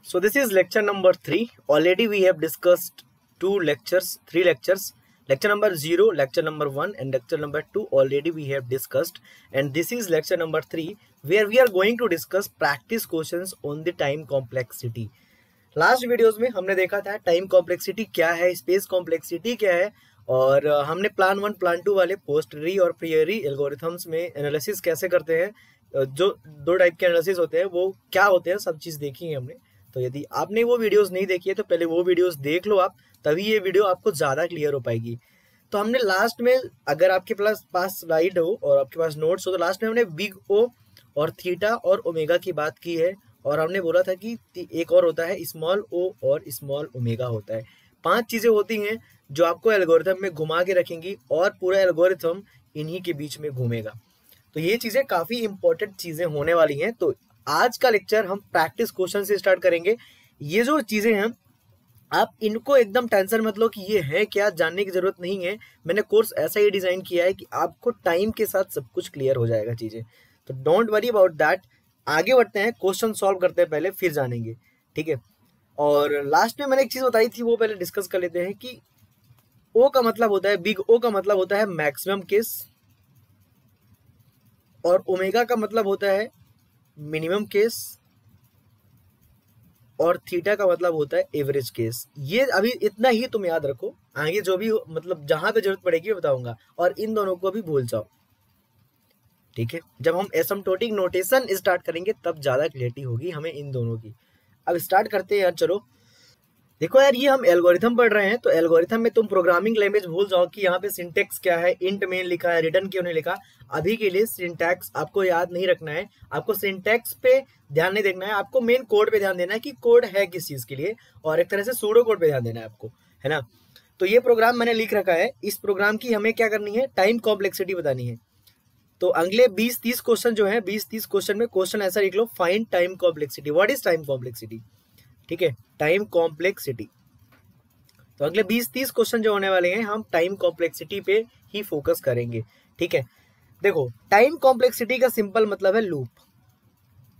So this is lecture number 3. Already we have discussed three lectures. Lecture number 0, lecture number 1 and lecture number 2 already we have discussed. And this is lecture number 3 where we are going to discuss practice questions on the time complexity. Last videos में हमने देखा था time complexity क्या है, space complexity क्या है, और हमने प्लान 1 प्लान 2 वाले पोस्टरी और प्रियरी एल्गोरिथम्स में एनालिसिस कैसे करते हैं, जो दो टाइप के एनालिसिस होते हैं वो क्या होते हैं, सब चीज़ देखी है हमने। तो यदि आपने वो वीडियोस नहीं देखी है तो पहले वो वीडियोस देख लो आप, तभी ये वीडियो आपको ज़्यादा क्लियर हो पाएगी। तो हमने लास्ट में, अगर आपके पास स्लाइड हो और आपके पास नोट्स हो, तो लास्ट में हमने बिग ओ और थीटा और ओमेगा की बात की है, और हमने बोला था कि एक और होता है स्मॉल ओ और स्मॉल ओमेगा होता है। 5 चीज़ें होती हैं जो आपको एल्गोरिथम में घुमा के रखेंगी और पूरा एल्गोरिथम इन्हीं के बीच में घूमेगा। तो ये चीज़ें काफ़ी इंपॉर्टेंट चीज़ें होने वाली हैं। तो आज का लेक्चर हम प्रैक्टिस क्वेश्चन से स्टार्ट करेंगे। ये जो चीज़ें हैं आप इनको एकदम टेंशन मत लो कि ये है क्या, जानने की ज़रूरत नहीं है। मैंने कोर्स ऐसा ही डिज़ाइन किया है कि आपको टाइम के साथ सब कुछ क्लियर हो जाएगा चीज़ें, तो डोंट वरी अबाउट दैट। आगे बढ़ते हैं, क्वेश्चन सॉल्व करते हैं पहले, फिर जानेंगे, ठीक है। और लास्ट में मैंने एक चीज़ बताई थी वो पहले डिस्कस कर लेते हैं कि ओ का मतलब होता है, बिग ओ का मतलब होता है मैक्सिमम केस, और ओमेगा का मतलब होता है मिनिमम केस, और थीटा का मतलब होता है एवरेज केस। ये अभी इतना ही तुम याद रखो, आगे जो भी मतलब जहां पे जरूरत पड़ेगी मैं बताऊंगा, और इन दोनों को भी भूल जाओ, ठीक है। जब हम एसिम्प्टोटिक नोटेशन स्टार्ट करेंगे तब ज़्यादा क्लियरिटी होगी हमें इन दोनों की। अब स्टार्ट करते हैं यार, चलो। देखो यार, ये हम एल्गोरिथम पढ़ रहे हैं, तो एल्गोरिथम में तुम प्रोग्रामिंग लैंग्वेज भूल जाओ कि यहाँ पे सिंटैक्स क्या है, इंट मेन लिखा है, रिटर्न क्यों नहीं लिखा। अभी के लिए सिंटैक्स आपको याद नहीं रखना है, आपको सिंटैक्स पे ध्यान नहीं देखना है, आपको मेन कोड पे ध्यान देना है कि कोड है किस चीज़ के लिए, और एक तरह से सूडो कोड पे ध्यान देना है आपको, है ना। तो ये प्रोग्राम मैंने लिख रखा है, इस प्रोग्राम की हमें क्या करनी है, टाइम कॉम्प्लेक्सिटी बतानी है। तो अगले 20-30 क्वेश्चन जो है, 20-30 क्वेश्चन में क्वेश्चन ऐसा लिख लो, find time complexity. What is time complexity, ठीक है, टाइम कॉम्प्लेक्सिटी। तो अगले 20-30 क्वेश्चन जो होने वाले हैं हम टाइम कॉम्प्लेक्सिटी पे ही फोकस करेंगे, ठीक है। देखो, टाइम कॉम्प्लेक्सिटी का सिंपल मतलब है loop.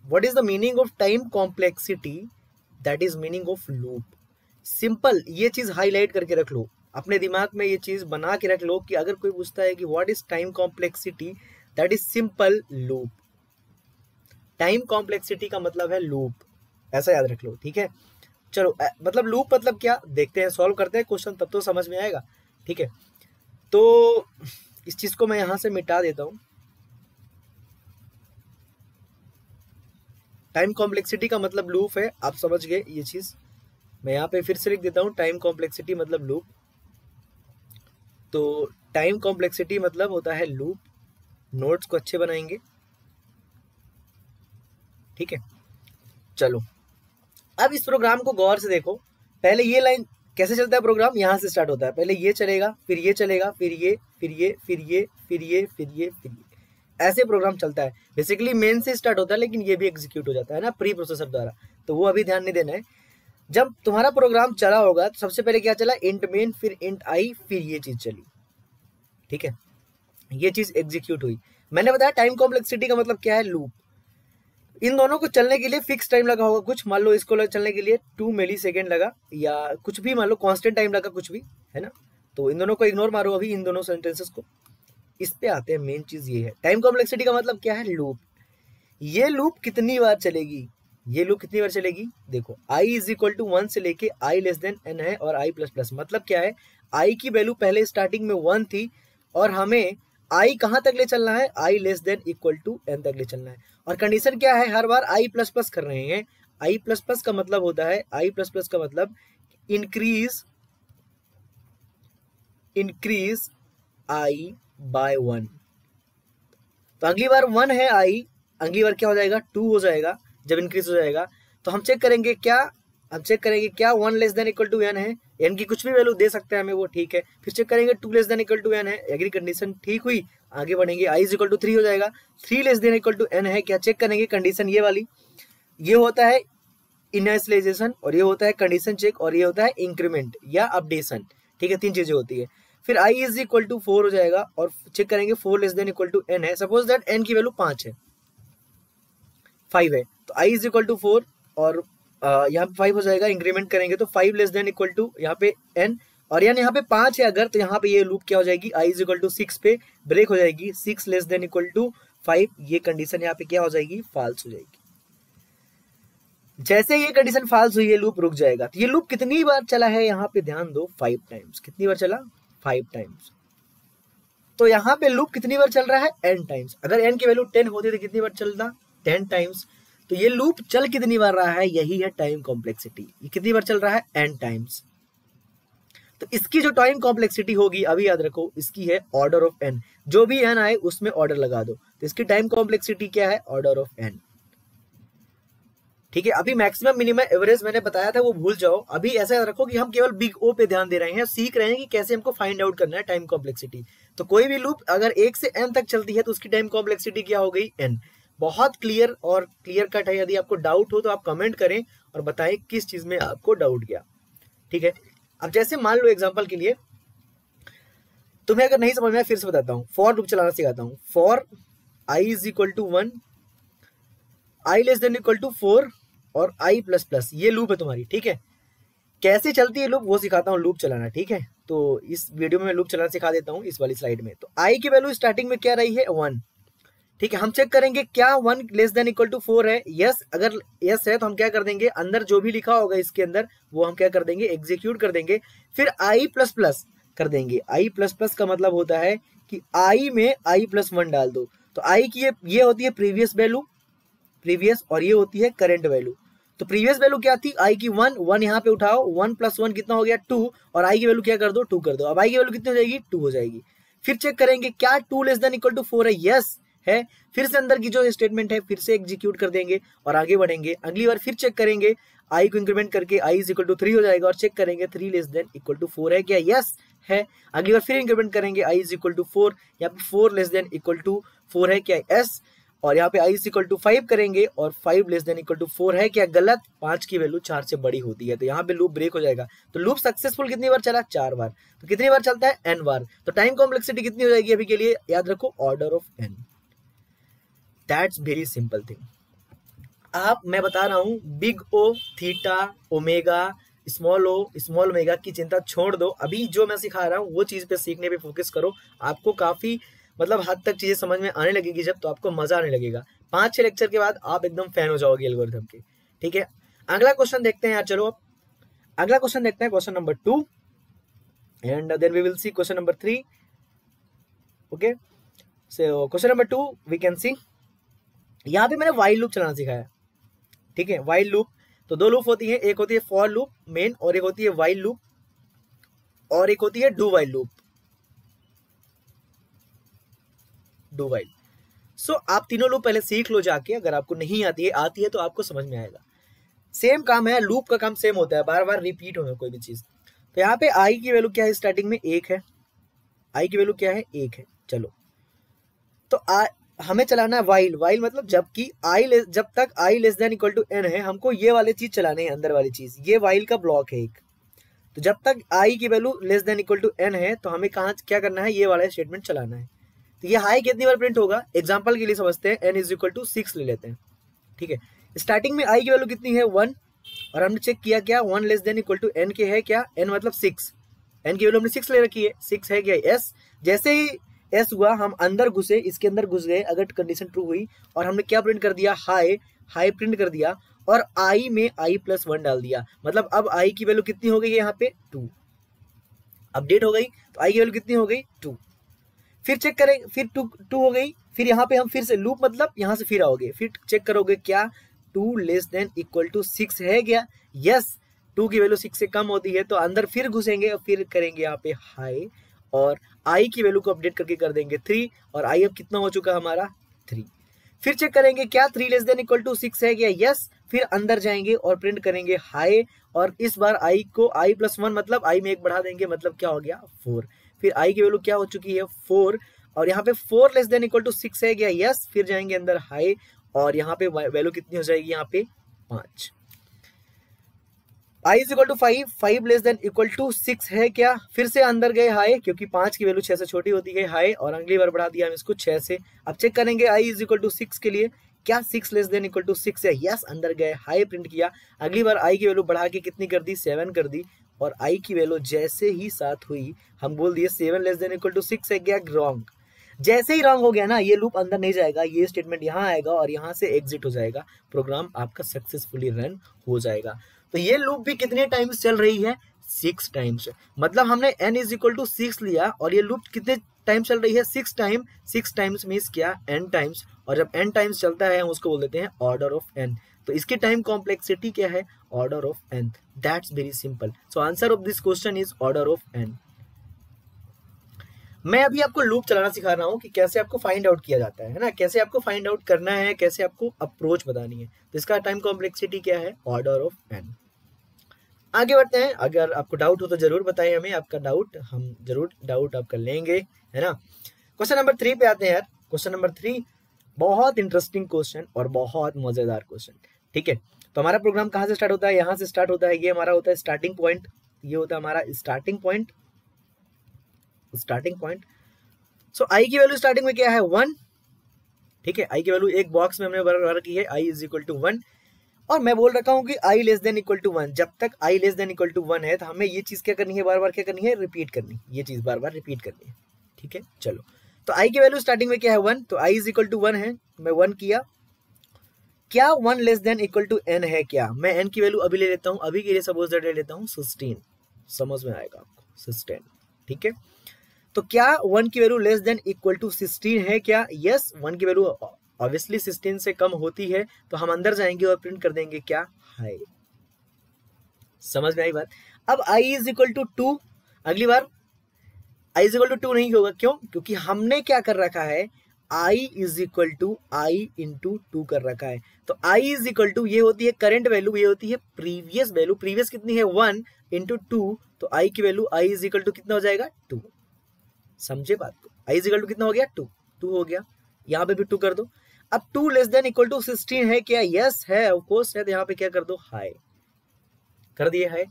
What is the meaning of time complexity, that is meaning of loop. Simple, ये चीज हाईलाइट करके रख लो, अपने दिमाग में ये चीज बना के रख लो कि अगर कोई पूछता है कि what is time complexity, that is simple loop. Time complexity का मतलब है लूप, ऐसा याद रख लो, ठीक है। चलो, मतलब लूप मतलब क्या, देखते हैं, सॉल्व करते हैं क्वेश्चन, तब तो समझ में आएगा, ठीक है। तो इस चीज को मैं यहां से मिटा देता हूं। टाइम कॉम्प्लेक्सिटी का मतलब लूप है, आप समझ गए ये चीज। मैं यहाँ पे फिर से लिख देता हूँ, टाइम कॉम्प्लेक्सिटी मतलब लूप। तो टाइम कॉम्प्लेक्सिटी मतलब होता है लूप। नोट्स को अच्छे बनाएंगे, ठीक है। चलो, अब इस प्रोग्राम को गौर से देखो। पहले ये लाइन कैसे चलता है प्रोग्राम, यहाँ से स्टार्ट होता है, पहले ये चलेगा, फिर ये चलेगा, फिर ये, फिर ये, फिर ये, फिर ये, फिर ये, फिर ये, ऐसे प्रोग्राम चलता है। बेसिकली मेन से स्टार्ट होता है, लेकिन ये भी एग्जीक्यूट हो जाता है ना प्री प्रोसेसर द्वारा, तो वो अभी ध्यान नहीं देना है। जब तुम्हारा प्रोग्राम चला होगा तो सबसे पहले क्या चला, इंट मेन, फिर इंट आई, फिर ये चीज चली, ठीक है। ये चीज एग्जीक्यूट हुई। मैंने बताया टाइम कॉम्प्लेक्सिटी का मतलब क्या है, लूप। इन दोनों को चलने के लिए फिक्स टाइम लगा होगा कुछ, मान लो इसको चलने के लिए 2 मिली सेकेंड लगा, या कुछ भी मान लो कांस्टेंट टाइम लगा, कुछ भी, है ना। तो इन दोनों को इग्नोर मारो अभी, इन दोनों सेंटेंसेस को। इस पे आते हैं, मेन चीज ये है, टाइम कॉम्प्लेक्सिटी का मतलब क्या है, लूप। ये लूप कितनी बार चलेगी, ये लूप कितनी बार चलेगी, देखो, i इज इक्वल टू 1 से लेके i लेस देन n है, और i प्लस प्लस मतलब क्या है, i की वैल्यू पहले स्टार्टिंग में 1 थी, और हमें i कहाँ तक ले चलना है, i less than equal to n तक ले चलना है। और कंडीशन क्या है, हर बार i प्लस प्लस कर रहे हैं। i प्लस प्लस का मतलब होता है, i प्लस प्लस का मतलब इंक्रीज i बाय 1। तो अगली बार 1 है i, अगली बार क्या हो जाएगा, 2 हो जाएगा जब इंक्रीज हो जाएगा। तो हम चेक करेंगे क्या, 1 less than equal to n है, n की कुछ भी वैल्यू दे सकते हैं हमें, वो ठीक है। फिर चेक करेंगे 2 less than equal to n है, एग्री कंडीशन ठीक हुई, आगे बढ़ेंगे, i इज इक्वल टू 3 हो जाएगा। 3 less than equal to n है, क्या चेक करेंगे, कंडीशन ये वाली, ये होता है इनिशियलाइजेशन, और ये होता है कंडीशन चेक, और ये होता है इंक्रीमेंट या अपडेशन, ठीक है। 3 चीजें होती है। फिर i इज इक्वल टू 4 हो जाएगा, और चेक करेंगे 4 less than equal to n है, सपोज दैट n की वैल्यू 5 है, 5 है, तो i इज इक्वल टू 4, और यहाँ पे 5 हो जाएगा, इंक्रीमेंट करेंगे तो 5 लेस देन इक्वल टू यहाँ पे n, और यानी यहाँ पे 5 है अगर, तो यहाँ पे ये लूप क्या हो जाएगी, i इज इक्वल टू 6 पे ब्रेक हो जाएगी, 6 लेस देन इक्वल टू 5, ये कंडीशन यहाँ पे क्या हो जाएगी, फॉल्स हो जाएगी। जैसे ये कंडीशन फॉल्स हुई है लूप रुक जाएगा। तो ये लूप कितनी बार चला है, यहाँ पे ध्यान दो, 5 टाइम्स। कितनी बार चला, 5 टाइम्स। तो यहाँ पे लूप कितनी बार चल रहा है, n टाइम्स। अगर n की वैल्यू 10 होती तो कितनी बार चलता, 10 टाइम्स। तो ये लूप चल कितनी बार रहा है, यही है टाइम कॉम्प्लेक्सिटी। ये कितनी बार चल रहा है, n टाइम्स। तो इसकी जो टाइम कॉम्प्लेक्सिटी होगी, अभी याद रखो, इसकी है ऑर्डर ऑफ n। जो भी n आए उसमें ऑर्डर लगा दो, तो इसकी टाइम कॉम्प्लेक्सिटी क्या है, ऑर्डर ऑफ n। ठीक है, अभी मैक्सिमम मिनिमम एवरेज मैंने बताया था वो भूल जाओ। अभी ऐसा याद रखो कि हम केवल बिग ओ पे ध्यान दे रहे हैं, सीख रहे हैं कि कैसे हमको फाइंड आउट करना है टाइम कॉम्प्लेक्सिटी। तो कोई भी लूप अगर 1 से n तक चलती है तो उसकी टाइम कॉम्प्लेक्सिटी क्या हो गई, n। बहुत क्लियर और क्लियर कट है। यदि आपको डाउट हो तो आप कमेंट करें और बताएं किस चीज में आपको डाउट गया। ठीक है, अब जैसे मान लो एग्जांपल के लिए, तुम्हें अगर नहीं समझ में आया फिर से बताता हूँ, फॉर लूप चलाना सिखाता हूँ। For i is equal to 1, i less than equal to 4 और i प्लस प्लस, ये लूप है तुम्हारी। ठीक है, कैसे चलती है लूप वो सिखाता हूँ, लूप चलाना। ठीक है, तो इस वीडियो में मैं लूप चलाना सिखा देता हूँ इस वाली स्लाइड में। तो i की वैल्यू स्टार्टिंग में क्या रही है, 1। ठीक है, हम चेक करेंगे क्या 1 लेस देन इक्वल टू 4 है। यस, अगर यस है तो हम क्या कर देंगे, अंदर जो भी लिखा होगा इसके अंदर वो हम क्या कर देंगे, एग्जीक्यूट कर देंगे। फिर i प्लस प्लस कर देंगे। i प्लस प्लस का मतलब होता है कि i में i प्लस 1 डाल दो। तो i की ये होती है प्रीवियस वैल्यू, प्रीवियस, और ये होती है करंट वैल्यू। तो प्रीवियस वैल्यू क्या थी, i की 1 यहाँ पे उठाओ, 1 प्लस 1 कितना हो गया, 2, और i की वैल्यू क्या कर दो, 2 कर दो। अब i की वैल्यू कितनी हो जाएगी, 2 हो जाएगी। फिर चेक करेंगे क्या 2 लेस देन इक्वल टू 4 है, यस है। फिर से अंदर की जो स्टेटमेंट है फिर से एग्जीक्यूट कर देंगे और आगे बढ़ेंगे। अगली बार फिर चेक करेंगे, i को इंक्रीमेंट करके i इज इक्वल टू 3 हो जाएगा, और चेक करेंगे 3 लेस देन इक्वल टू 4 है क्या, यस है। अगली बार फिर इंक्रीमेंट करेंगे, i इज इक्वल टू 4, यहाँ पे 4 लेस देन इक्वल टू 4 है क्या, यस। और यहाँ पे i इज इक्वल टू 5 करेंगे और 5 लेस देन इक्वल टू 4 है क्या, गलत। 5 की वैल्यू 4 से बड़ी होती है, तो यहाँ पे लूप ब्रेक हो जाएगा। तो लूप सक्सेसफुल कितनी बार चला, 4 बार। तो कितनी बार चलता है, n बार। तो टाइम कॉम्प्लेक्सिटी कितनी हो जाएगी अभी के लिए, याद रखो, order of n। That's very simple thing. आप, मैं बता रहा हूँ, big O, theta, omega, small O, small omega की चिंता छोड़ दो। अभी जो मैं सिखा रहा हूँ वो चीज पे सीखने पे फोकस करो। आपको काफी मतलब हद तक चीजें समझ में आने लगेगी जब, तो आपको मजा आने लगेगा। 5-6 लेक्चर के बाद आप एकदम फैन हो जाओगे एल्गोरिथम के। ठीक है, अगला क्वेश्चन देखते हैं यार। चलो अब अगला क्वेश्चन देखते हैं, question number 2, and then we will see question number 3। Okay, so question number 2 we can see, यहाँ पे मैंने वाइल लूप चलाना सिखाया। ठीक है, वाइल लूप तो 2 लूप होती है, एक होती है फॉर लूप मेन, और एक होती है वाइल लूप, और एक होती है do while loop, do while. So आप तीनों लूप पहले सीख लो जाके, अगर आपको नहीं आती है तो आपको समझ में आएगा। सेम काम है, लूप का काम सेम होता है, बार बार रिपीट होगा कोई भी चीज। तो यहाँ पे i की वैल्यू क्या है, स्टार्टिंग में 1 है, i की वैल्यू क्या है, 1 है। चलो, तो हमें चलाना है वाइल। वाइल मतलब जबकि जब तक i less than equal to n है, हमको ये वाले चीज चलाने हैं, अंदर वाली चीज। ये वाइल का ब्लॉक है एक। तो जब तक i की value less than equal to n है तो हमें कहाँ क्या करना है, ये वाला स्टेटमेंट चलाना है। तो ये हाई कितनी बार प्रिंट होगा, एग्जाम्पल के लिए समझते हैं, n इज इक्वल टू 6 ले लेते हैं। ठीक है, स्टार्टिंग में i की वैल्यू कितनी है, 1, और हमने चेक किया क्या 1 less than equal to n के है क्या, n मतलब 6, n की वैल्यू हमने 6 ले रखी है, 6 है क्या, s। जैसे ही s हुआ हम अंदर घुसे, इसके अंदर घुस गए, अगर कंडीशन ट्रू हुई, और हमने क्या प्रिंट कर दिया, हाई, हाई प्रिंट कर दिया, और i में i प्लस 1 डाल दिया। मतलब अब i की वैल्यू कितनी हो गई है, यहाँ पे 2 अपडेट हो गई। तो i की वैल्यू कितनी हो गई, 2। फिर चेक करें, फिर 2 हो गई। फिर यहाँ पे हम फिर से लूप मतलब यहाँ से फिर आओगे, फिर चेक करोगे क्या 2 लेस देन इक्वल टू 6 है क्या, यस। 2 की वैल्यू 6 से कम होती है, तो अंदर फिर घुसेंगे और फिर करेंगे यहाँ पे हाई, और i की वैल्यू को अपडेट करके कर देंगे 3, और i अब कितना हो चुका हमारा, 3। फिर चेक करेंगे क्या 3 लेस देन इक्वल टू 6 है क्या, यस। फिर अंदर जाएंगे और प्रिंट करेंगे हाई, और इस बार i को i प्लस 1 मतलब i में 1 बढ़ा देंगे, मतलब क्या हो गया, 4। फिर i की वैल्यू क्या हो चुकी है, 4, और यहाँ पे 4 लेस देन इक्वल टू 6 है क्या, यस। फिर जाएंगे अंदर हाई, और यहाँ पे वैल्यू कितनी हो जाएगी, यहाँ पे 5। i is equal to 5, 5 less than equal to 6 है क्या, फिर से अंदर गए हाई, क्योंकि 5 की वैल्यू 6 से छोटी होती है, हाई, और अगली बार बढ़ा दिया हम इसको 6 से। अब चेक करेंगे i इज इक्वल टू 6 के लिए क्या 6 लेस देन इक्वल टू 6 है? यस, अंदर गए, हाई प्रिंट किया। अगली बार आई की वैल्यू बढ़ा के कितनी कर दी? 7 कर दी, और आई की वैल्यू जैसे ही 7 हुई हम बोल दिए 7 लेस देन इक्वल टू 6 है। क्या? रॉन्ग। जैसे ही रॉन्ग हो गया ना, ये लूप अंदर नहीं जाएगा, ये स्टेटमेंट यहाँ आएगा और यहाँ से एग्जिट हो जाएगा, प्रोग्राम आपका सक्सेसफुली रन हो जाएगा। तो ये लूप भी कितने टाइम्स चल रही है? 6 टाइम्स। मतलब हमने n इज इक्वल टू 6 लिया और ये लूप कितने टाइम चल रही है? 6 टाइम। 6 टाइम्स मीन्स क्या? n times. और जब n टाइम्स चलता है हम उसको बोल देते हैं ऑर्डर ऑफ n। तो इसकी टाइम कॉम्प्लेक्सिटी क्या है? Order of n। That's very simple. So answer of this question is order of n। मैं अभी आपको लूप चलाना सिखा रहा हूँ कि कैसे आपको फाइंड आउट किया जाता है ना, कैसे आपको फाइंड आउट करना है, कैसे आपको अप्रोच बतानी है। तो इसका टाइम कॉम्प्लेक्सिटी क्या है? Order of n। आगे बढ़ते हैं। अगर आपको डाउट हो तो जरूर बताएं हमें आपका डाउट, हम जरूर डाउट आपका लेंगे, है ना। क्वेश्चन नंबर 3 पे आते हैं यार। क्वेश्चन नंबर 3 बहुत इंटरेस्टिंग क्वेश्चन और बहुत मजेदार क्वेश्चन। ठीक है, तो हमारा प्रोग्राम कहाँ से स्टार्ट होता है? यहाँ से स्टार्ट होता है। ये हमारा होता है स्टार्टिंग पॉइंट, ये होता है हमारा स्टार्टिंग पॉइंट। सो आई की वैल्यू स्टार्टिंग में क्या है? 1। ठीक है, आई की वैल्यू एक बॉक्स में हमने भर की है, आई इज इक्वल टू 1। और मैं बोल रखा हूँ कि आई लेस देन इक्वल टू 1। जब तक आई लेस देन इक्वल टू 1 है तो हमें ये चीज क्या करनी है? बार बार क्या करनी है? रिपीट करनी। ये चीज बार बार रिपीट करनी है। ठीक है, चलो। तो आई की वैल्यू स्टार्टिंग में क्या है? 1। तो आई इज इक्वल टू 1 है, मैं 1 किया। क्या 1 less than equal to n है? क्या मैं n की वैल्यू अभी ले लेता हूँ, अभी के लिए सपोज दैट ले लेता हूँ 16। समझ में आएगा आपको? 16। ठीक है, तो क्या 1 की value less than equal to 16 है? क्या? यस, 1 की वैल्यू ऑब्वियसली 16 से कम होती है, तो हम अंदर जाएंगे और प्रिंट कर देंगे क्या? हाई। समझ में आई बात? अब i इज इक्वल टू 2। अगली बार i इज इक्वल टू 2 नहीं होगा। क्यों? क्योंकि हमने क्या कर रखा है? i is equal to I into 2 कर रखा है। तो i इज इक्वल टू, ये होती है करंट वैल्यू, ये होती है प्रीवियस वैल्यू। प्रीवियस कितनी है? 1 इंटू 2। तो i की value i is equal to कितना हो जाएगा? 2। समझे बात को? i इज इक्वल टू कितना हो गया? 2 हो गया। यहाँ पे भी 2 कर दो। अब 2 लेस देन इक्वल टू 16 है क्या? यस है, ऑफ कोर्स है। तो यहाँ पे क्या कर दो? हाई कर दिए है।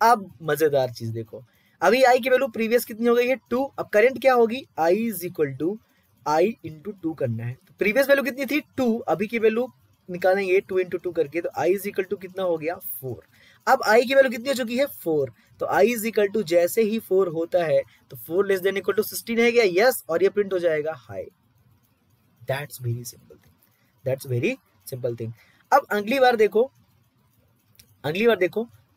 अब मजेदार चीज देखो, अभी आई की वैल्यू प्रीवियस कितनी हो गई है? 2। अब करंट क्या होगी? I is equal to I into 2 करना है। तो प्रीवियस वैल्यू कितनी थी? 2। अभी की वैल्यू निकालेंगे 2 इंटू 2 करके, तो आई इज इक्वल टू कितना हो गया? 4। अब आई की वैल्यू कितनी हो चुकी है? 4। तो आई इज इक्वल टू जैसे ही 4 होता है तो 4 लेस देन इक्वल टू 16 है क्या? यस, और ये प्रिंट हो जाएगा high. That's very simple thing, that's very simple thing. अब अगली बार देखो,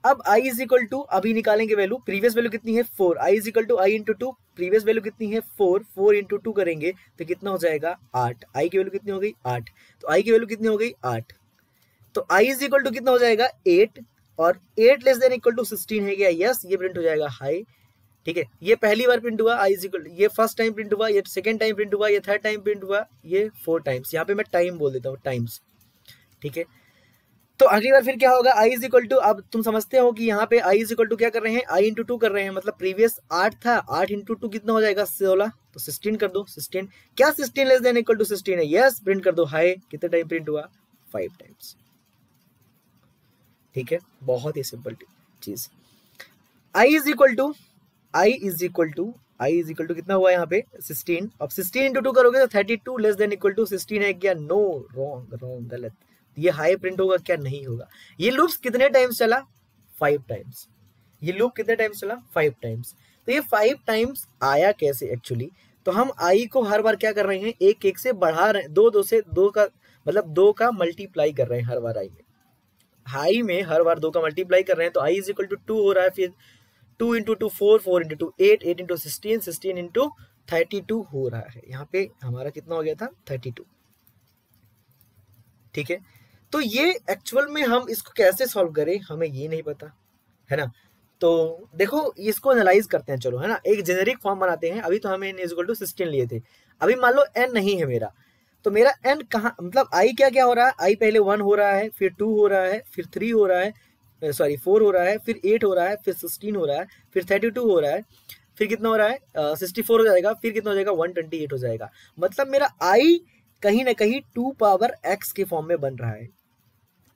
अब i इज इक्वल टू, अभी निकालेंगे वैल्यू, प्रीवियस वैल्यू कितनी है? 4। i is equal to I into 2। Previous value कितनी है? 4। 4 इंटू 2 करेंगे तो कितना हो जाएगा? 8। i की वैल्यू कितनी हो गई? 8। तो i की वैल्यू कितनी हो गई? 8। तो i इज इक्वल टू कितना हो जाएगा? 8। और 8 लेस देन इक्वल टू 16 है क्या? यस, ये प्रिंट हो जाएगा हाई। ठीक है, ये पहली बार प्रिंट हुआ, i इज इक्वल, ये फर्स्ट टाइम प्रिंट हुआ, ये सेकंड टाइम प्रिंट हुआ, ये थर्ड टाइम प्रिंट हुआ, ये 4 टाइम्स। यहाँ पे मैं टाइम बोल देता हूँ, टाइम्स। ठीक है, तो अगली बार फिर क्या होगा? i इज इक्वल टू, अब तुम समझते हो कि यहाँ पे i इज इक्वल टू क्या कर रहे हैं? i इंटू 2 कर रहे हैं, मतलब प्रीवियस 8 था, 8 इंटू 2 कितना हो जाएगा? 16। तो 16 कर दो, 16। क्या 16 लेस देन इक्वल टू 16 है? यस, प्रिंट कर दो हाई। कितने टाइम प्रिंट हुआ? 5 टाइम्स। ठीक है, बहुत ही सिंपल चीज। i इज इक्वल टू कितना हुआ यहाँ पे? 16। अब 16 इंटू 2 करोगे तो 32 लेस देन इक्वल टू 16 है क्या? नो, रॉन्ग, गलत। ये हाई प्रिंट होगा क्या? नहीं होगा। ये लूप्स कितने टाइम्स चला? 5 टाइम्स। ये लूप कितने टाइम्स चला? 5 टाइम्स। तो ये 5 टाइम्स आया कैसे एक्चुअली? तो हम आई को हर बार क्या कर रहे हैं? एक एक से बढ़ा रहे हैं, दो से दो का, मतलब 2 का मल्टीप्लाई कर रहे हैं हर बार। आई में हर बार 2 का मल्टीप्लाई कर रहे हैं, तो आई इज इक्वल टू 2 हो रहा है, फिर 2 इंटू 2 4, 4 इंटू 2 8, 8 इंटू 16, 16 इंटू 32 हो रहा है। यहाँ पे हमारा कितना हो गया था? 32। ठीक है, तो ये एक्चुअल में हम इसको कैसे सॉल्व करें हमें ये नहीं पता, है ना। तो देखो इसको एनालाइज करते हैं, चलो, है ना। एक जेनेरिक फॉर्म बनाते हैं। अभी तो हमें n इज इक्वल टू 16 लिए थे। अभी मान लो n नहीं है मेरा, तो मेरा n कहाँ, मतलब i क्या हो रहा है? i पहले 1 हो रहा है, फिर 2 हो रहा है, फिर 3 हो रहा है, सॉरी 4 हो रहा है, फिर 8 हो रहा है, फिर 16 हो रहा है, फिर 32 हो रहा है, फिर कितना हो रहा है? 64 हो जाएगा, फिर कितना हो जाएगा? 128 हो जाएगा। मतलब मेरा i कहीं ना कहीं 2 पावर x के फॉर्म में बन रहा है।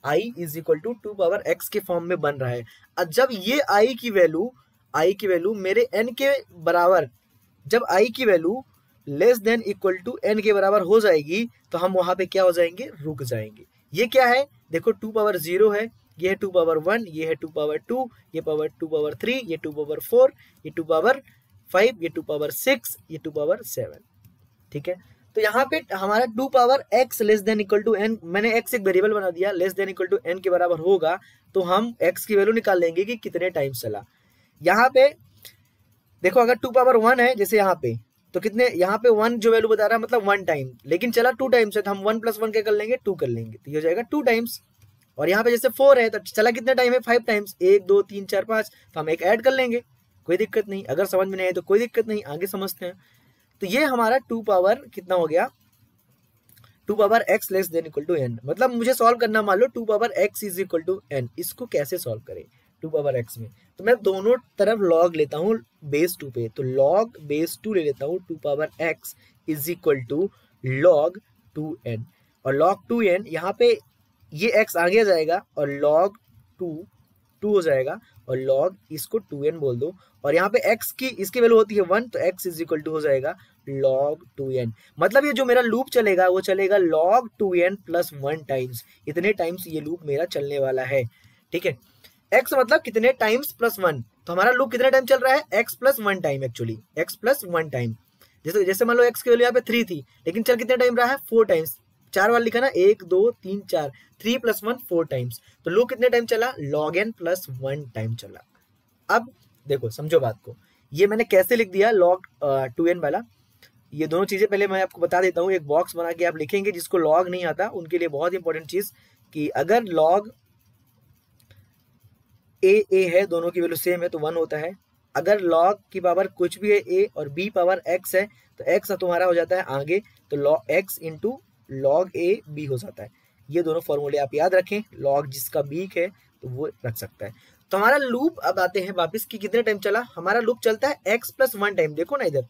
i is equal to 2 power x के फॉर्म में बन रहा है। और जब ये i की वैल्यू मेरे n के बराबर, जब i की value less than equal to n के बराबर हो जाएगी तो हम वहां पे क्या हो जाएंगे, रुक जाएंगे। ये क्या है, देखो 2 पावर 0 है, ये है 2 पावर 1, ये है 2 पावर 2, ये पावर 2 पावर 3, ये 2 पावर 4, ये 2 पावर 5, ये 2 पावर 6, ये 2 पावर 7। ठीक है, तो यहाँ पे हमारा 2 power x less than equal to n, मैंने x एक वेरिएबल बना दिया, less than equal to n के बराबर होगा तो हम x की वैल्यू निकाल लेंगे कि कितने टाइम्स चला। यहाँ पे देखो अगर 2 पावर 1 है जैसे यहाँ पे, तो कितने, यहाँ पे 1 जो वैल्यू बता रहा है मतलब 1 टाइम, लेकिन चला 2 टाइम्स है तो हम 1 + 1 क्या कर लेंगे, 2 कर लेंगे, तो ये हो जाएगा 2 टाइम्स। और यहाँ पे जैसे 4 है तो चला कितने टाइम है, 5 टाइम्स, 1 2 3 4 5, तो हम एक ऐड कर लेंगे, कोई दिक्कत नहीं। अगर समझ में नहीं आए तो कोई दिक्कत नहीं, आगे समझते हैं। तो ये हमारा 2 पावर कितना हो गया, 2 power x less than equal to n, मतलब मुझे सॉल्व करना, मान लो 2 power x is equal to n, इसको कैसे सॉल्व करें 2 पावर x में, तो मैं दोनों तरफ log लेता हूँ बेस 2 पे, तो log बेस 2 ले लेता हूँ, 2 power x is equal to log 2n, और log 2n यहाँ पे ये x आगे जाएगा और log 2 हो जाएगा, और log इसको 2n बोल दो, और यहाँ पे x की इसकी वैल्यू होती है 1, तो x इज इक्वल टू हो जाएगा log 2n। मतलब ये जो मेरा लूप चलेगा वो चलेगा log 2n प्लस 1 टाइम्स, इतने टाइम्स ये लूप मेरा चलने वाला है। ठीक है, x मतलब कितने टाइम्स प्लस 1, तो हमारा लूप कितने टाइम चल रहा है, x plus 1 time, actually x plus 1 time. जैसे मान लो x की वैल्यू यहाँ पे 3 थी, लेकिन चल कितने टाइम रहा है, 4 टाइम्स, 4 वाला लिखा ना, 1 2 3 4, 3 + 1 4 टाइम्स, तो लूप कितने टाइम चला, log n प्लस 1 टाइम चला। अब देखो समझो बात को, ये मैंने कैसे लिख दिया log 2n वाला, ये दोनों चीजें पहले मैं आपको बता देता हूँ। एक बॉक्स बना के आप लिखेंगे, जिसको log नहीं आता उनके लिए बहुत इंपॉर्टेंट चीज, कि अगर log a है, दोनों की वैल्यू सेम है तो 1 होता है। अगर log की पावर कुछ भी है a और b पावर x है, तो x तुम्हारा हो जाता है आगे, तो log x into log a b हो जाता है। ये दोनों फॉर्मूले आप याद रखें, log जिसका बीक है तो वो रख सकता है। तो हमारा लूप, अब आते हैं वापस कि कितने टाइम चला, हमारा लूप चलता है x प्लस 1 टाइम। देखो ना इधर,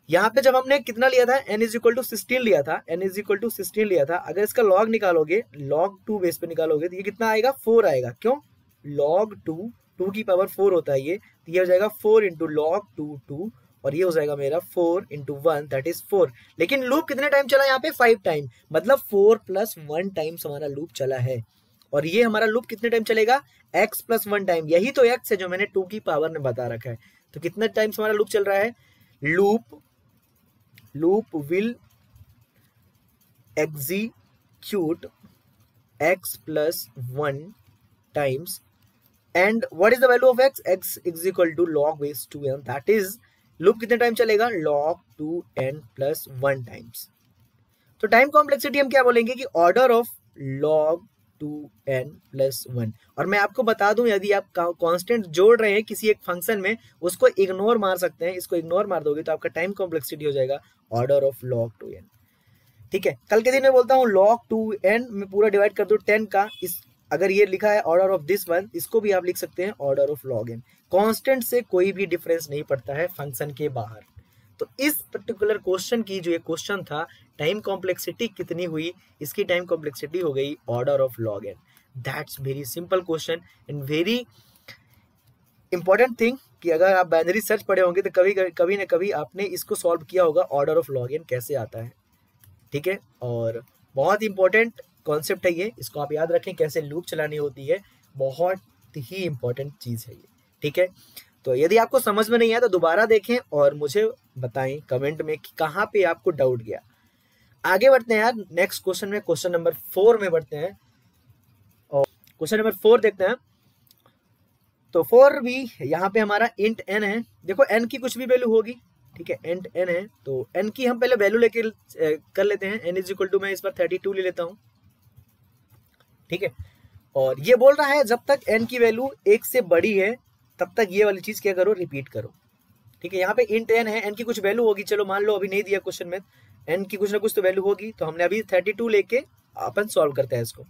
यहाँ पे जब हमने कितना लिया था, n इज इक्वल टू 16 लिया था, n इज इक्वल टू 16 लिया था, अगर इसका log निकालोगे, log 2 बेस पे निकालोगे तो ये कितना आएगा, 4 आएगा। क्यों, log 2 की पावर 4 होता है ये, तो ये हो जाएगा 4 इंटू log 2, और ये हो जाएगा मेरा 4 इंटू 1 दैट इज 4। लेकिन लूप कितने टाइम चला यहाँ पे, 5 टाइम, मतलब 4 + 1 टाइम्स हमारा लूप चला है। और ये हमारा लूप कितने टाइम चलेगा, x प्लस 1 टाइम, यही तो x है जो मैंने 2 की पावर में बता रखा है। तो कितने टाइम्स हमारा लूप चल रहा है, loop will execute x plus 1 times, and what is the value of x is equal to log base 2n, that is loop कितने टाइम चलेगा, log 2n प्लस 1 टाइम्स। तो टाइम कॉम्प्लेक्सिटी हम क्या बोलेंगे कि order of log 2n plus 1। और मैं आपको बता दूं, यदि आप कांस्टेंट जोड़ रहे हैं किसी एक फंक्शन में, उसको इग्नोर मार सकते हैं, इसको इग्नोर मार दोगे तो आपका टाइम कॉम्प्लेक्सिटी हो जाएगा ऑर्डर ऑफ log 2n। ठीक है, कल के दिन में बोलता हूँ log 2n में पूरा डिवाइड कर दो 10 का, इस अगर ये लिखा है ऑर्डर ऑफ दिस वन, इसको भी आप लिख सकते हैं order of log n। Constant से कोई भी डिफरेंस नहीं पड़ता है फंक्शन के बाहर। तो इस पर्टिकुलर क्वेश्चन की जो ये क्वेश्चन था, टाइम कॉम्प्लेक्सिटी कितनी हुई, इसकी टाइम कॉम्प्लेक्सिटी हो गई order of log n। That's very simple question and very important thing, कि अगर आप बाइनरी सर्च पढ़े होंगे तो कभी ना कभी आपने इसको सॉल्व किया होगा, ऑर्डर ऑफ log n कैसे आता है। ठीक है, और बहुत इंपॉर्टेंट कॉन्सेप्ट है ये, इसको आप याद रखें, कैसे लूप चलानी होती है, बहुत ही इंपॉर्टेंट चीज है ये। ठीक है, तो यदि आपको समझ में नहीं आया तो दोबारा देखें और मुझे बताएं कमेंट में कि कहाँ पे आपको डाउट गया। आगे बढ़ते हैं यार, नेक्स्ट क्वेश्चन में, क्वेश्चन नंबर 4 में बढ़ते हैं और क्वेश्चन नंबर 4 देखते हैं। तो 4 भी यहाँ पे हमारा इंट n है। देखो n की कुछ भी वैल्यू होगी, ठीक है, इंट n है, तो n की हम पहले वैल्यू लेके कर लेते हैं। n इज इक्वल टू, मैं इस पर 32 ले लेता हूँ। ठीक है, और ये बोल रहा है जब तक n की वैल्यू 1 से बड़ी है तब तक ये वाली चीज क्या करो, रिपीट करो। ठीक है, यहाँ पे इंट n है, n की कुछ वैल्यू होगी, चलो मान लो अभी नहीं दिया क्वेश्चन में, n की कुछ ना कुछ तो वैल्यू होगी, तो हमने अभी 32 लेके अपन सॉल्व करते हैं इसको।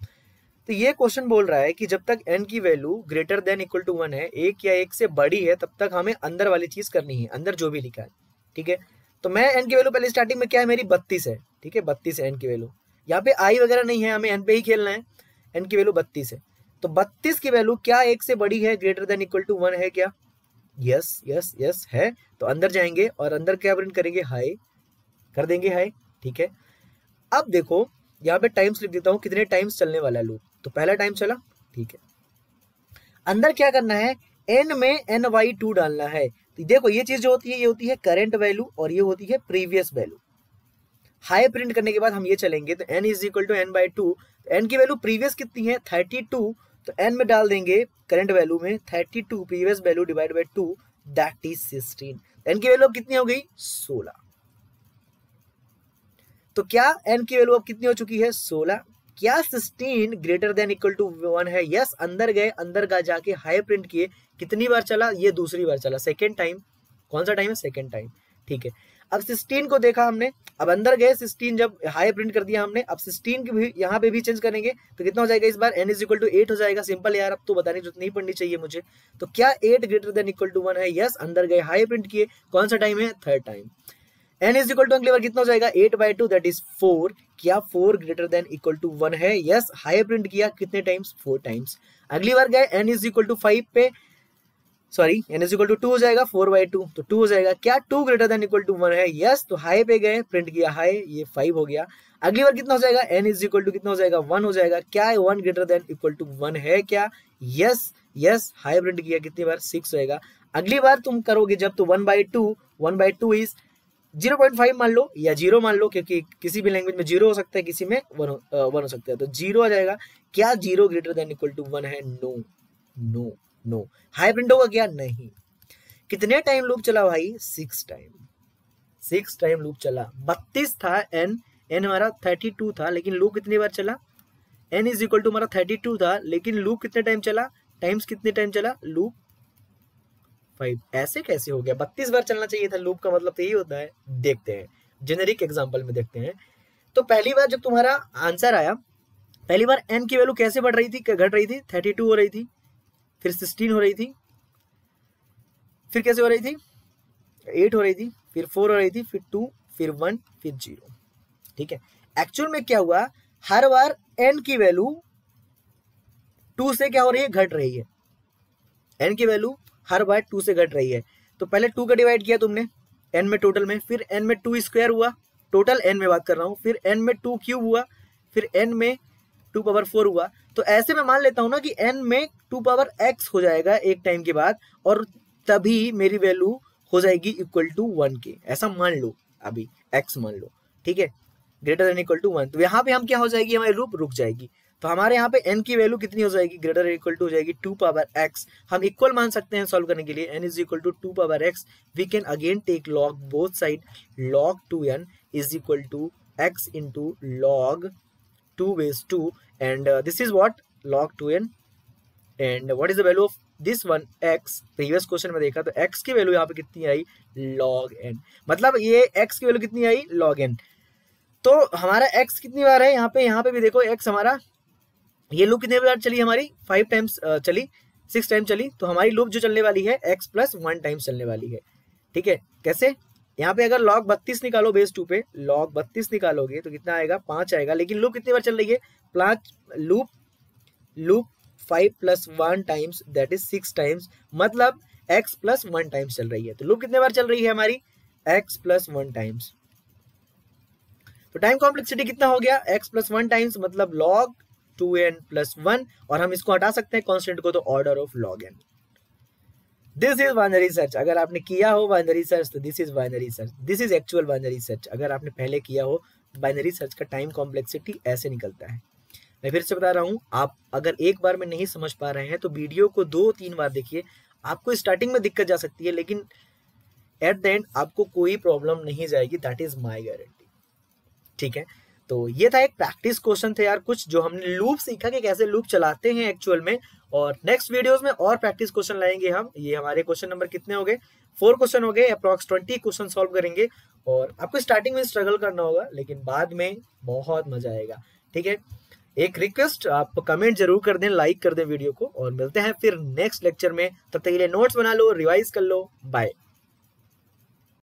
तो ये क्वेश्चन बोल रहा है कि जब तक n की value greater than equal to 1 है, 1 या 1 से बड़ी है, तब तक हमें अंदर वाली चीज करनी है, अंदर जो भी लिखा है। ठीक है, तो मैं n की वैल्यू पहले स्टार्टिंग में क्या है मेरी 32 है। ठीक है, 32 है n की वैल्यू, यहाँ पे i वगैरह नहीं है, हमें n पे ही खेलना है। n की वैल्यू 32 है, तो 32 की वैल्यू क्या 1 से बड़ी है, ग्रेटर देन इक्वल टू 1 है क्या, यस यस यस है, तो अंदर जाएंगे और अंदर क्या प्रिंट करेंगे, हाई कर देंगे, हाई। ठीक है, अब देखो यहाँ पे टाइम्स लिख देता हूँ, कितने टाइम्स चलने वाला है लूप। तो पहला टाइम चला, ठीक है, अंदर क्या करना है, n में ny2 डालना है। तो देखो ये चीज जो होती है, ये होती है करंट वैल्यू और ये होती है प्रीवियस वैल्यू। हाई प्रिंट करने के बाद हम ये चलेंगे, तो n is equal to n by two. N की वैल्यू प्रीवियस कितनी है, 32, तो n में डाल देंगे करंट वैल्यू में 32 previous value divide by 2, that is 16। n की वैल्यू अब कितनी हो गई, 16। तो क्या n की वैल्यू अब कितनी हो चुकी है, 16। क्या 16 ग्रेटर देन इक्वल टू 1 है, यस। अंदर गए, अंदर का जाके हाई प्रिंट किए, कितनी बार चला, ये दूसरी बार चला, सेकेंड टाइम। कौन सा टाइम है, सेकेंड टाइम। ठीक है, अब 16 को देखा हमने, अब अंदर गए 16, जब हाई प्रिंट कर दिया हमने, अब 16 की भी यहाँ पे भी चेंज करेंगे, तो कितना हो जाएगा इस बार, n इज इक्वल टू 8 हो जाएगा। सिंपल यार, अब तो बताने की जरूरत नहीं पड़नी चाहिए मुझे। तो क्या 8 ग्रेटर देन इक्वल टू 1 है, यस। अंदर गए, हाई प्रिंट किए, कौन सा टाइम है, third time. n is equal to अगली बार कितना हो जाएगा, 8 बाई 2, दैट इज 4। क्या 4 ग्रेटर देन इक्वल टू 1 है, यस। हाई प्रिंट किया कितने टाइम्स, 4 टाइम्स। अगली बार गए, n इज इक्वल टू 5 पे, sorry n is equal to 2 हो जाएगा, 4 बाई 2, तो 2 हो जाएगा। क्या 2 ग्रेटर देन इक्वल टू 1 है, यस। तो हाई पे गए, प्रिंट किया हाई, ये 5 हो गया। अगली बार कितना हो जाएगा, n इज इक्वल टू कितना हो जाएगा, 1 हो जाएगा। क्या 1 ग्रेटर देन इक्वल टू 1 है क्या, यस यस। हाई प्रिंट किया कितनी बार, 6 होएगा। अगली बार तुम करोगे जब, तो 1 बाई 2 इज 0.5 मान लो या 0 मान लो, क्योंकि किसी भी लैंग्वेज में 0 हो सकता है, किसी में 1 हो सकता है, तो 0 आ जाएगा। क्या 0 ग्रेटर देन इक्वल टू 1 है, no no no. Hi print होगा क्या, नहीं। कितने टाइम लूप चला भाई, 6 टाइम। 6 टाइम लूप चला। 32 था n हमारा 32 था, लेकिन लूप कितनी बार चला, n इज इक्वल टू हमारा 32 था, लेकिन लूप कितने टाइम चला, टाइम्स कितने टाइम चला, लूप 5। ऐसे कैसे हो गया, 32 बार चलना चाहिए था लूप का, मतलब तो यही होता है। देखते हैं, जेनेरिक एग्जांपल में देखते हैं। तो पहली बार जब तुम्हारा आंसर आया, पहली बार n की वैल्यू कैसे बढ़ रही थी, घट रही थी, 32 हो रही थी, फिर 16 हो रही थी, फिर कैसे हो रही थी, 8 हो रही थी, फिर 4 हो रही थी, फिर 2, फिर 1, फिर 0। ठीक है, एक्चुअल में क्या हुआ, हर बार n की वैल्यू 2 से क्या हो रही है, घट रही है। n की वैल्यू हर बार 2 से घट रही है। तो पहले 2 का डिवाइड किया तुमने n में, टोटल में, फिर n में 2 स्क्वायर हुआ, टोटल n में बात कर रहा हूं, फिर n में 2 क्यूब हुआ, फिर n में 2 पावर 4 हुआ। तो ऐसे मैं मान लेता हूं ना कि n में 2 पावर x हो जाएगा एक टाइम के बाद, और तभी मेरी वैल्यू हो जाएगी इक्वल टू 1 के। ऐसा मान लो, अभी x मान लो, ठीक है, ग्रेटर देन इक्वल टू 1। तो यहाँ पे हम क्या हो जाएगी, हमारी लूप रुक जाएगी। तो हमारे यहाँ पे n की वैल्यू कितनी हो जाएगी, ग्रेटर देन इक्वल टू हो जाएगी 2 पावर x। हम इक्वल मान सकते हैं सॉल्व करने के लिए, n is equal to 2 power x। We can again take log both side, log 2n is equal to x into log 2 base 2, and this is what, log 2n, and what is the value of this one, x। Previous question में देखा तो x की value यहाँ पे कितनी आई, log n। मतलब ये x की वैल्यू कितनी आई, log n। तो हमारा x कितनी बार है यहाँ पे भी देखो, x हमारा, ये लूप कितने बार चली हमारी, 5 टाइम्स चली, 6 टाइम चली। तो हमारी लूप जो चलने वाली है x प्लस 1 टाइम्स चलने वाली है। ठीक है, कैसे, यहाँ पे अगर log 32 निकालो बेस 2 पे, log 32 निकालोगे तो कितना आएगा, 5 आएगा। लेकिन लूप कितनी बार चल रही है, loop 5 plus 1 times, that is 6 times, मतलब x प्लस 1 टाइम्स चल रही है। तो लूप कितने बार चल रही है हमारी, x प्लस 1 टाइम्स। तो टाइम कॉम्प्लेक्सिटी कितना हो गया, x प्लस 1 टाइम्स, मतलब log 2n प्लस 1, और हम इसको हटा सकते हैं कांस्टेंट को, तो order of log n। This is binary search. अगर आपने किया हो बाइनरी सर्च तो this is binary search, this is actual binary search. अगर आपने पहले किया हो बाइनरी सर्च का टाइम कॉम्प्लेक्सिटी ऐसे निकलता है। मैं फिर से बता रहा हूँ, आप अगर एक बार में नहीं समझ पा रहे हैं तो वीडियो को 2-3 बार देखिए। आपको स्टार्टिंग में दिक्कत जा सकती है, लेकिन एट द एंड आपको कोई प्रॉब्लम नहीं जाएगी, दैट इज माई गारंटी। ठीक है, तो ये था एक प्रैक्टिस क्वेश्चन थे यार, कुछ जो हमने लूप सीखा कि कैसे लूप चलाते हैं एक्चुअल में। और नेक्स्ट वीडियोस में और प्रैक्टिस क्वेश्चन लाएंगे हम। ये हमारे क्वेश्चन नंबर कितने हो गए, 4 क्वेश्चन हो गए, अप्रॉक्स 20 क्वेश्चन सॉल्व करेंगे। और आपको स्टार्टिंग में स्ट्रगल करना होगा, लेकिन बाद में बहुत मजा आएगा। ठीक है, एक रिक्वेस्ट, आप कमेंट जरूर कर दें, लाइक कर दें वीडियो को, और मिलते हैं फिर नेक्स्ट लेक्चर में। तब तक के लिए नोट्स बना लो, रिवाइज कर लो, बाय।